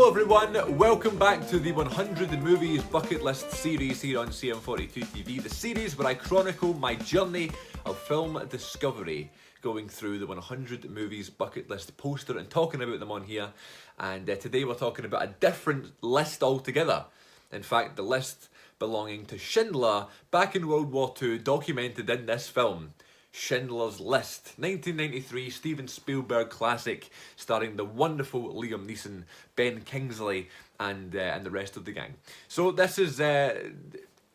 Hello everyone, welcome back to the 100 Movies Bucket List series here on CM42 TV, the series where I chronicle my journey of film discovery, going through the 100 Movies Bucket List poster and talking about them on here. And today we're talking about a different list altogether. In fact, the list belonging to Schindler back in World War II, documented in this film. Schindler's List, 1993 Steven Spielberg classic, starring the wonderful Liam Neeson, Ben Kingsley, and the rest of the gang. So this is,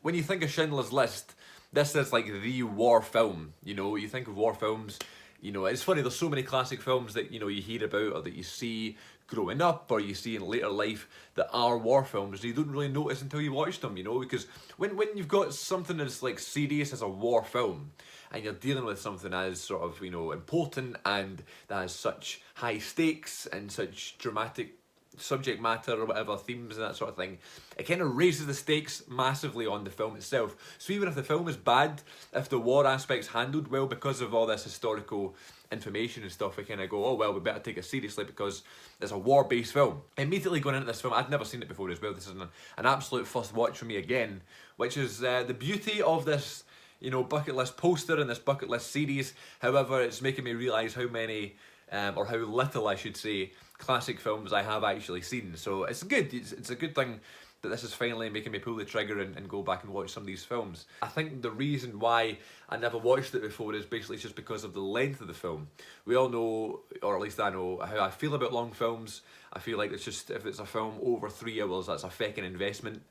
when you think of Schindler's List, this is like the war film. You know, you think of war films, you know, it's funny, there's so many classic films that, you know, you hear about or that you see growing up or you see in later life that are war films, you don't really notice until you watch them, you know, because when you've got something as like serious as a war film and you're dealing with something as sort of, you know, important and that has such high stakes and such dramatic subject matter or whatever, themes and that sort of thing, it kind of raises the stakes massively on the film itself. So even if the film is bad, if the war aspect's handled well because of all this historical information and stuff, we kind of go, oh well, we better take it seriously because it's a war-based film. Immediately going into this film, I'd never seen it before as well, this is an absolute first watch for me again, which is the beauty of this, you know, bucket list poster and this bucket list series. However, it's making me realise how many, or how little I should say, classic films I have actually seen. So it's good, it's a good thing that this is finally making me pull the trigger and go back and watch some of these films. I think the reason why I never watched it before is basically just because of the length of the film. We all know, or at least I know, how I feel about long films. I feel like it's just, if it's a film over 3 hours, that's a feckin' investment.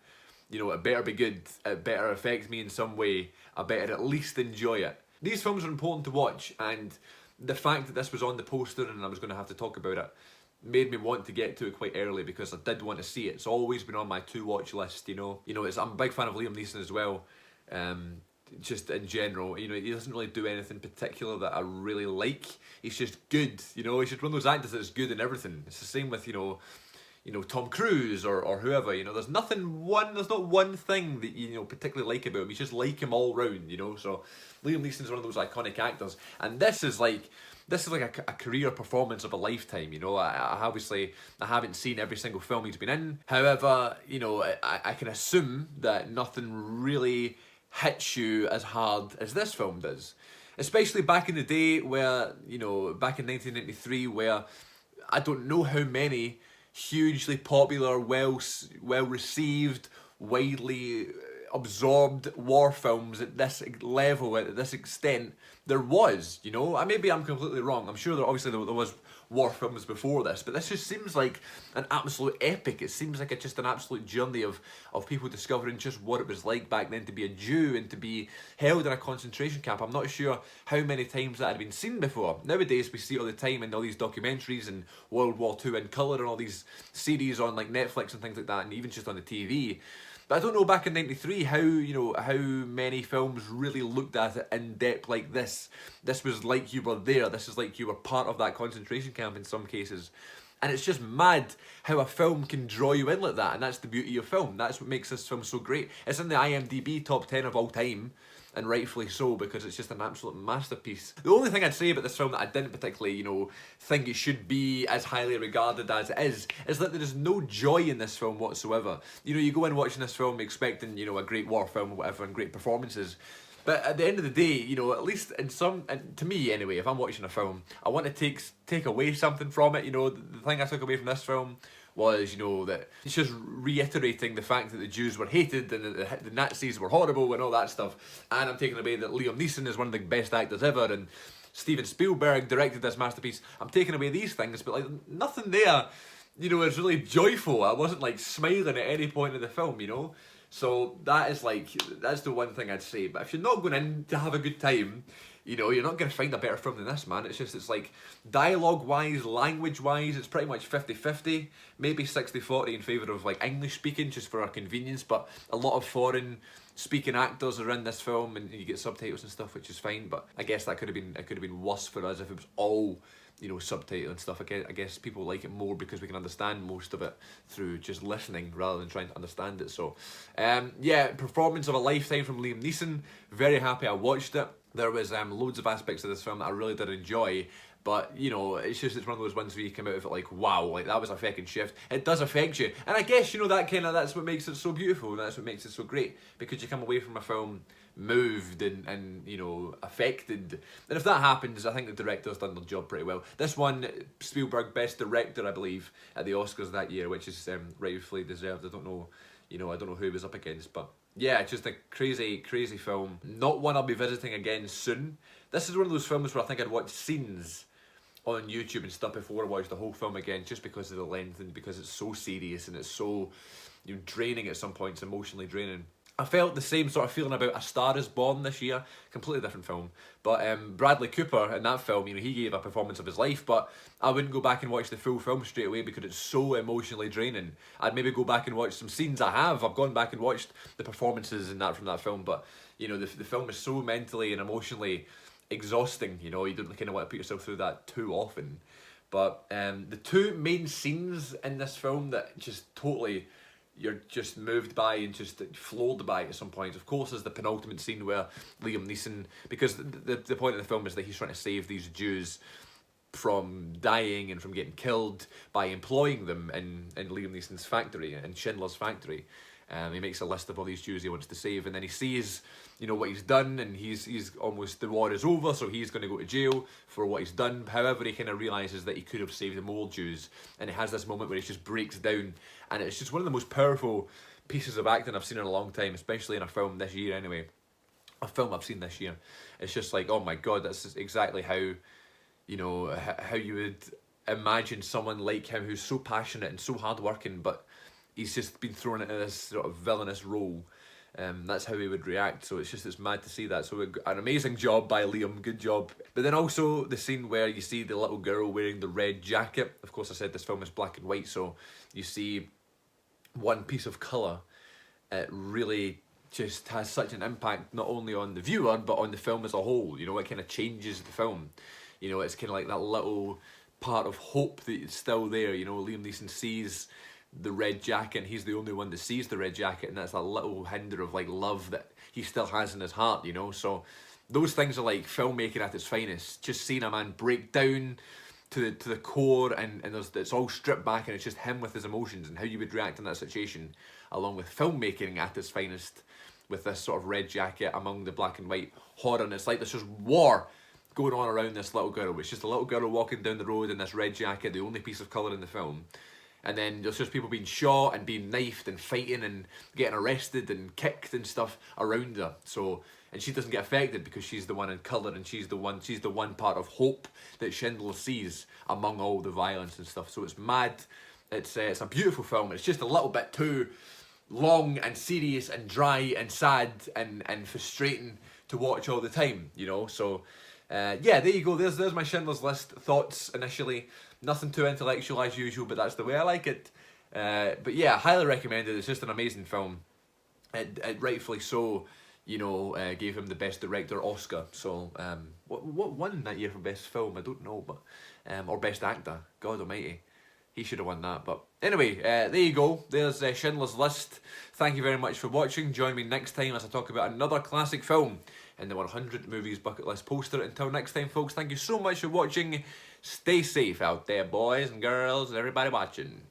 You know, it better be good, it better affect me in some way, I better at least enjoy it. These films are important to watch, and the fact that this was on the poster and I was going to have to talk about it made me want to get to it quite early because I did want to see it. It's always been on my to-watch list, you know. I'm a big fan of Liam Neeson as well, just in general. You know, he doesn't really do anything particular that I really like. He's just good, you know. He's just one of those actors that's good in everything. It's the same with, you know, Tom Cruise or whoever, you know, there's not one thing that you know particularly like about him. You just like him all round, you know. So Liam Neeson's one of those iconic actors, and this is like a career performance of a lifetime, you know. I obviously haven't seen every single film he's been in. However, you know, I can assume that nothing really hits you as hard as this film does. Especially back in the day where, you know, back in 1993, where I don't know how many hugely popular, well received, widely absorbed war films at this level, at this extent, there was, you know. Maybe I'm completely wrong. I'm sure there was war films before this, but this just seems like an absolute epic. It seems like it's just an absolute journey of people discovering just what it was like back then to be a Jew and to be held in a concentration camp. I'm not sure how many times that had been seen before. Nowadays we see it all the time in all these documentaries and World War II in colour and all these series on like Netflix and things like that, and even just on the TV. But I don't know back in '93 how many films really looked at it in depth like this. This was like you were there. This is like you were part of that concentration camp in some cases. And it's just mad how a film can draw you in like that, and that's the beauty of film. That's what makes this film so great. It's in the IMDb top 10 of all time, and rightfully so, because it's just an absolute masterpiece. The only thing I'd say about this film that I didn't particularly, you know, think it should be as highly regarded as it is that there is no joy in this film whatsoever. You know, you go in watching this film expecting, you know, a great war film or whatever, and great performances. But at the end of the day, you know, at least to me anyway, if I'm watching a film, I want to take away something from it. You know, the thing I took away from this film was, you know, that it's just reiterating the fact that the Jews were hated and that the Nazis were horrible and all that stuff. And I'm taking away that Liam Neeson is one of the best actors ever and Steven Spielberg directed this masterpiece. I'm taking away these things, but like nothing there, you know, is really joyful. I wasn't like smiling at any point in the film, you know. So that's the one thing I'd say. But if you're not going in to have a good time, you know, you're not going to find a better film than this, man. It's like dialogue-wise, language-wise, it's pretty much 50-50. Maybe 60-40 in favour of like English speaking, just for our convenience. But a lot of foreign speaking actors are in this film, and you get subtitles and stuff, which is fine. But I guess it could have been worse for us if it was all, you know, subtitle and stuff. I guess people like it more because we can understand most of it through just listening rather than trying to understand it. So, yeah, performance of a lifetime from Liam Neeson. Very happy I watched it. There was loads of aspects of this film that I really did enjoy, But, you know, it's one of those ones where you come out of it like, wow, like that was a fucking shift. It does affect you. And I guess, you know, that's what makes it so beautiful, and that's what makes it so great, because you come away from a film moved and you know, affected. And if that happens, I think the director's done their job pretty well. This one, Spielberg Best Director, I believe, at the Oscars that year, which is rightfully deserved. I don't know, you know, I don't know who he was up against, but yeah, it's just a crazy, crazy film. Not one I'll be visiting again soon. This is one of those films where I think I'd watch scenes on YouTube and stuff before I watch the whole film again, just because of the length and because it's so serious and it's so, you know, draining at some points, emotionally draining. I felt the same sort of feeling about A Star Is Born this year. Completely different film. But Bradley Cooper in that film, you know, he gave a performance of his life, but I wouldn't go back and watch the full film straight away because it's so emotionally draining. I'd maybe go back and watch some scenes. I've gone back and watched the performances and that from that film, but, you know, the film is so mentally and emotionally exhausting, you know, you don't kind of want to put yourself through that too often. But the two main scenes in this film that just totally, you're just moved by and just floored by at some point, of course, is the penultimate scene where Liam Neeson, because the point of the film is that he's trying to save these Jews from dying and from getting killed by employing them in Liam Neeson's factory, in Schindler's factory. He makes a list of all these Jews he wants to save, and then he sees, you know, what he's done, and he's almost, the war is over, so he's going to go to jail for what he's done. However, he kind of realises that he could have saved more Jews, and he has this moment where he just breaks down, and it's just one of the most powerful pieces of acting I've seen in a long time, especially in a film this year anyway. A film I've seen this year. It's just like, oh my god, that's just exactly how, you know, how you would imagine someone like him who's so passionate and so hardworking, but he's just been thrown into this sort of villainous role. That's how he would react, so it's mad to see that. So an amazing job by Liam, good job. But then also the scene where you see the little girl wearing the red jacket. Of course, I said this film is black and white, so you see one piece of colour. It really just has such an impact, not only on the viewer, but on the film as a whole. You know, it kind of changes the film. You know, it's kind of like that little part of hope that is still there. You know, Liam Neeson sees the red jacket, and he's the only one that sees the red jacket, and that's a little hinder of like love that he still has in his heart, you know. So those things are like filmmaking at its finest. Just seeing a man break down to the core, and it's all stripped back, and it's just him with his emotions and how you would react in that situation, along with filmmaking at its finest, with this sort of red jacket among the black and white horror. And it's like there's just war going on around this little girl. It's just a little girl walking down the road in this red jacket, the only piece of colour in the film. And then there's just people being shot and being knifed and fighting and getting arrested and kicked and stuff around her. So, and she doesn't get affected because she's the one in colour, and she's the one part of hope that Schindler sees among all the violence and stuff. So it's mad. It's a beautiful film. It's just a little bit too long and serious and dry and sad and frustrating to watch all the time, you know. So yeah, there you go. There's my Schindler's List thoughts initially. Nothing too intellectual as usual, but that's the way I like it. But yeah, highly recommended. It's just an amazing film. It rightfully so, you know, gave him the Best Director Oscar. So what won that year for Best Film? I don't know, but or Best Actor. God Almighty, he should have won that. But anyway, there you go. There's Schindler's List. Thank you very much for watching. Join me next time as I talk about another classic film in the 100 Movies Bucket List poster. Until next time, folks, thank you so much for watching. Stay safe out there, boys and girls and everybody watching.